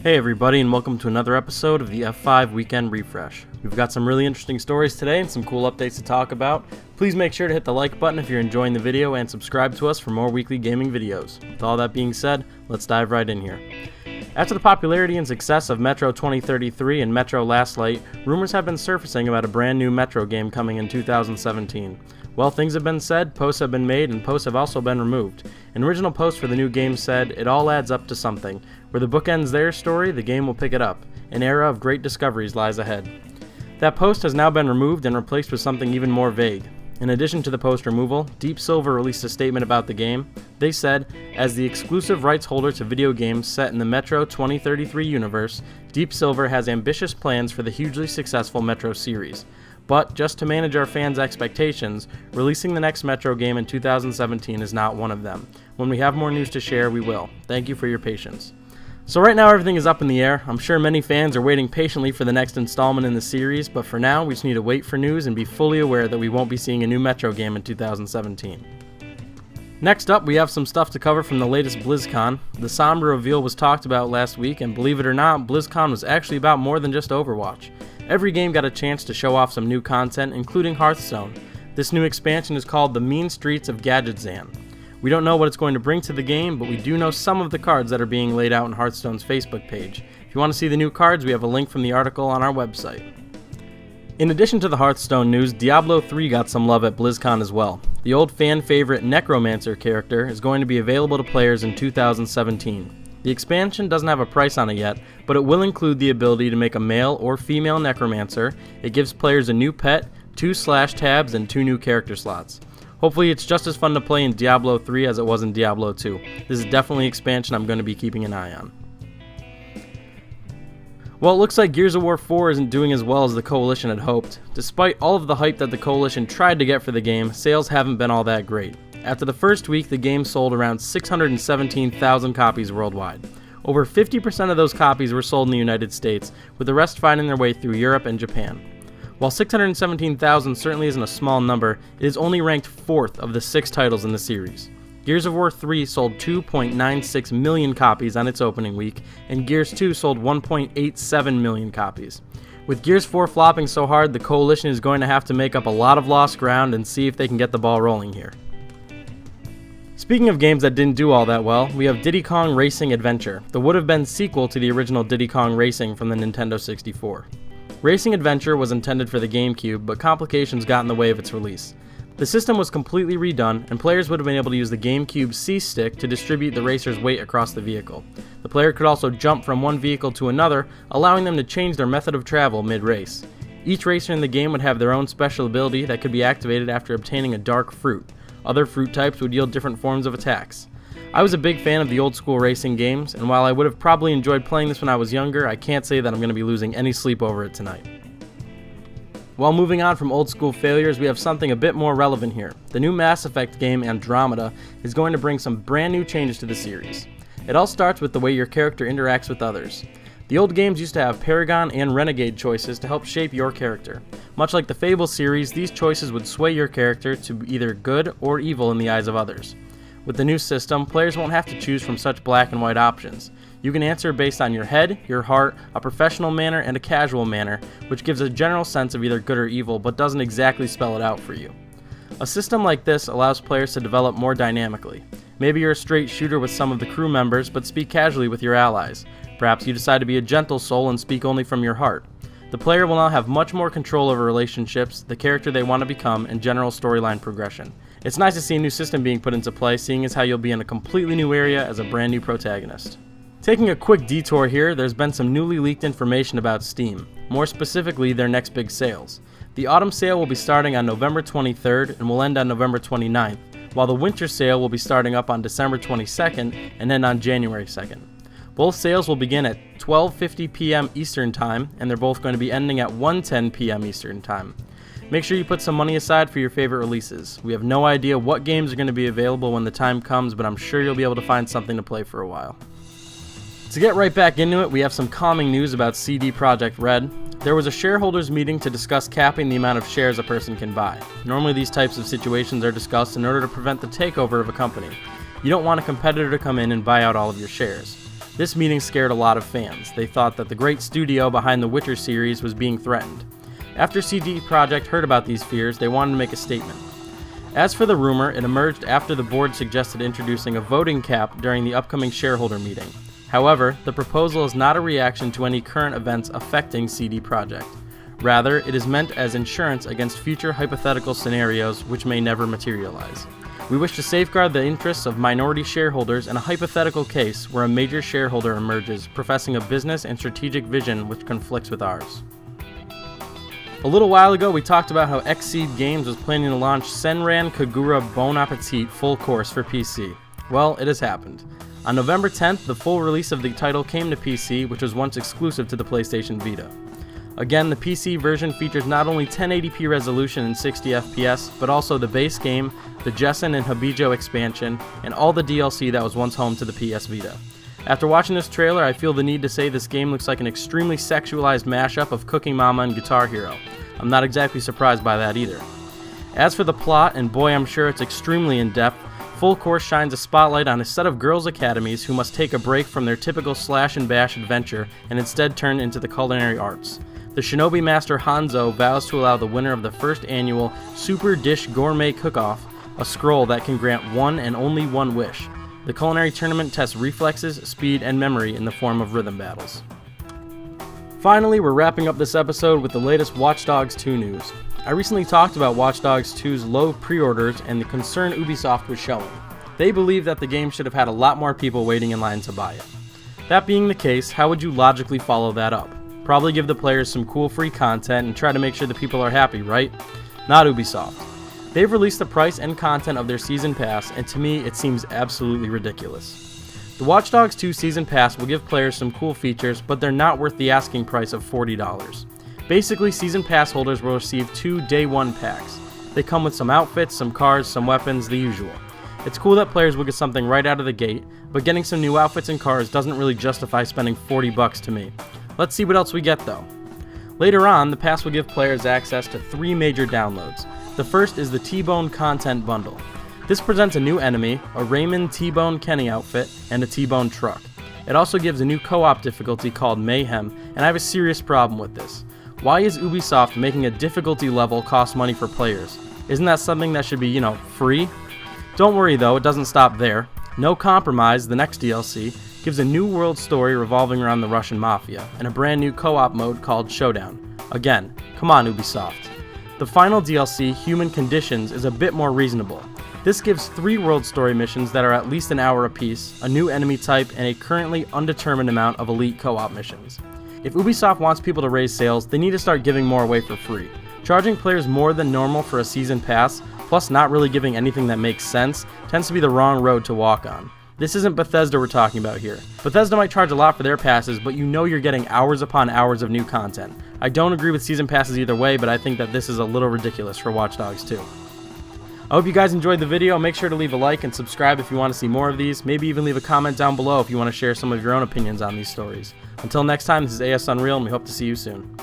Hey everybody, and welcome to another episode of the F5 Weekend Refresh. We've got some really interesting stories today and some cool updates to talk about. Please make sure to hit the like button if you're enjoying the video and subscribe to us for more weekly gaming videos. With all that being said, let's dive right in here. After the popularity and success of Metro 2033 and Metro Last Light, rumors have been surfacing about a brand new Metro game coming in 2017. Well, things have been said, posts have been made, and posts have also been removed. An original post for the new game said, "It all adds up to something. Where the book ends their story, the game will pick it up. An era of great discoveries lies ahead." That post has now been removed and replaced with something even more vague. In addition to the post removal, Deep Silver released a statement about the game. They said, "As the exclusive rights holder to video games set in the Metro 2033 universe, Deep Silver has ambitious plans for the hugely successful Metro series. But, just to manage our fans' expectations, releasing the next Metro game in 2017 is not one of them. When we have more news to share, we will. Thank you for your patience." So right now everything is up in the air. I'm sure many fans are waiting patiently for the next installment in the series, but for now we just need to wait for news and be fully aware that we won't be seeing a new Metro game in 2017. Next up, we have some stuff to cover from the latest BlizzCon. The Sombra reveal was talked about last week, and believe it or not, BlizzCon was actually about more than just Overwatch. Every game got a chance to show off some new content, including Hearthstone. This new expansion is called The Mean Streets of Gadgetzan. We don't know what it's going to bring to the game, but we do know some of the cards that are being laid out on Hearthstone's Facebook page. If you want to see the new cards, we have a link from the article on our website. In addition to the Hearthstone news, Diablo III got some love at BlizzCon as well. The old fan favorite Necromancer character is going to be available to players in 2017. The expansion doesn't have a price on it yet, but it will include the ability to make a male or female Necromancer. It gives players a new pet, 2 slash tabs, and 2 new character slots. Hopefully it's just as fun to play in Diablo 3 as it was in Diablo 2. This is definitely an expansion I'm going to be keeping an eye on. Well, it looks like Gears of War 4 isn't doing as well as the Coalition had hoped. Despite all of the hype that the Coalition tried to get for the game, sales haven't been all that great. After the first week, the game sold around 617,000 copies worldwide. Over 50% of those copies were sold in the United States, with the rest finding their way through Europe and Japan. While 617,000 certainly isn't a small number, it is only ranked 4th of the 6 titles in the series. Gears of War 3 sold 2.96 million copies on its opening week, and Gears 2 sold 1.87 million copies. With Gears 4 flopping so hard, the Coalition is going to have to make up a lot of lost ground and see if they can get the ball rolling here. Speaking of games that didn't do all that well, we have Diddy Kong Racing Adventure, the would-have-been sequel to the original Diddy Kong Racing from the Nintendo 64. Racing Adventure was intended for the GameCube, but complications got in the way of its release. The system was completely redone, and players would have been able to use the GameCube C-Stick to distribute the racer's weight across the vehicle. The player could also jump from one vehicle to another, allowing them to change their method of travel mid-race. Each racer in the game would have their own special ability that could be activated after obtaining a dark fruit. Other fruit types would yield different forms of attacks. I was a big fan of the old school racing games, and while I would have probably enjoyed playing this when I was younger, I can't say that I'm going to be losing any sleep over it tonight. While moving on from old school failures, we have something a bit more relevant here. The new Mass Effect game, Andromeda, is going to bring some brand new changes to the series. It all starts with the way your character interacts with others. The old games used to have Paragon and Renegade choices to help shape your character. Much like the Fable series, these choices would sway your character to either good or evil in the eyes of others. With the new system, players won't have to choose from such black and white options. You can answer based on your head, your heart, a professional manner, and a casual manner, which gives a general sense of either good or evil, but doesn't exactly spell it out for you. A system like this allows players to develop more dynamically. Maybe you're a straight shooter with some of the crew members, but speak casually with your allies. Perhaps you decide to be a gentle soul and speak only from your heart. The player will now have much more control over relationships, the character they want to become, and general storyline progression. It's nice to see a new system being put into play, seeing as how you'll be in a completely new area as a brand new protagonist. Taking a quick detour here, there's been some newly leaked information about Steam, more specifically their next big sales. The autumn sale will be starting on November 23rd and will end on November 29th, while the winter sale will be starting up on December 22nd and end on January 2nd. Both sales will begin at 12:50 p.m. Eastern Time, and they're both going to be ending at 1:10 p.m. Eastern Time. Make sure you put some money aside for your favorite releases. We have no idea what games are going to be available when the time comes, but I'm sure you'll be able to find something to play for a while. To get right back into it, we have some calming news about CD Projekt Red. There was a shareholders meeting to discuss capping the amount of shares a person can buy. Normally these types of situations are discussed in order to prevent the takeover of a company. You don't want a competitor to come in and buy out all of your shares. This meeting scared a lot of fans. They thought that the great studio behind the Witcher series was being threatened. After CD Projekt heard about these fears, they wanted to make a statement. As for the rumor, it emerged after the board suggested introducing a voting cap during the upcoming shareholder meeting. However, the proposal is not a reaction to any current events affecting CD Projekt. Rather, it is meant as insurance against future hypothetical scenarios which may never materialize. We wish to safeguard the interests of minority shareholders in a hypothetical case where a major shareholder emerges professing a business and strategic vision which conflicts with ours. A little while ago, we talked about how Xseed Games was planning to launch Senran Kagura Bon Appetit full course for PC. Well, it has happened. On November 10th, the full release of the title came to PC, which was once exclusive to the PlayStation Vita. Again, the PC version features not only 1080p resolution and 60 FPS, but also the base game, the Jessen and Habijo expansion, and all the DLC that was once home to the PS Vita. After watching this trailer, I feel the need to say this game looks like an extremely sexualized mashup of Cooking Mama and Guitar Hero. I'm not exactly surprised by that either. As for the plot, and boy I'm sure it's extremely in-depth, Full Course shines a spotlight on a set of girls' academies who must take a break from their typical slash and bash adventure and instead turn into the culinary arts. The Shinobi Master Hanzo vows to allow the winner of the first annual Super Dish Gourmet Cook-Off a scroll that can grant one and only one wish. The culinary tournament tests reflexes, speed, and memory in the form of rhythm battles. Finally, we're wrapping up this episode with the latest Watch Dogs 2 news. I recently talked about Watch Dogs 2's low pre-orders and the concern Ubisoft was showing. They believe that the game should have had a lot more people waiting in line to buy it. That being the case, how would you logically follow that up? Probably give the players some cool free content and try to make sure the people are happy, right? Not Ubisoft. They've released the price and content of their Season Pass, and to me, it seems absolutely ridiculous. The Watch Dogs 2 Season Pass will give players some cool features, but they're not worth the asking price of $40. Basically, Season Pass holders will receive 2 Day 1 packs. They come with some outfits, some cars, some weapons, the usual. It's cool that players will get something right out of the gate, but getting some new outfits and cars doesn't really justify spending $40 to me. Let's see what else we get though. Later on, the pass will give players access to 3 major downloads. The first is the T-Bone Content Bundle. This presents a new enemy, a Raymond T-Bone Kenny outfit, and a T-Bone truck. It also gives a new co-op difficulty called Mayhem, and I have a serious problem with this. Why is Ubisoft making a difficulty level cost money for players? Isn't that something that should be, free? Don't worry though, it doesn't stop there. No Compromise, the next DLC, gives a new world story revolving around the Russian Mafia, and a brand new co-op mode called Showdown. Again, come on Ubisoft. The final DLC, Human Conditions, is a bit more reasonable. This gives 3 world story missions that are at least an hour apiece, a new enemy type, and a currently undetermined amount of elite co-op missions. If Ubisoft wants people to raise sales, they need to start giving more away for free. Charging players more than normal for a season pass, plus not really giving anything that makes sense, tends to be the wrong road to walk on. This isn't Bethesda we're talking about here. Bethesda might charge a lot for their passes, but you know you're getting hours upon hours of new content. I don't agree with season passes either way, but I think that this is a little ridiculous for Watch Dogs 2. I hope you guys enjoyed the video. Make sure to leave a like and subscribe if you want to see more of these. Maybe even leave a comment down below if you want to share some of your own opinions on these stories. Until next time, this is AS Unreal, and we hope to see you soon.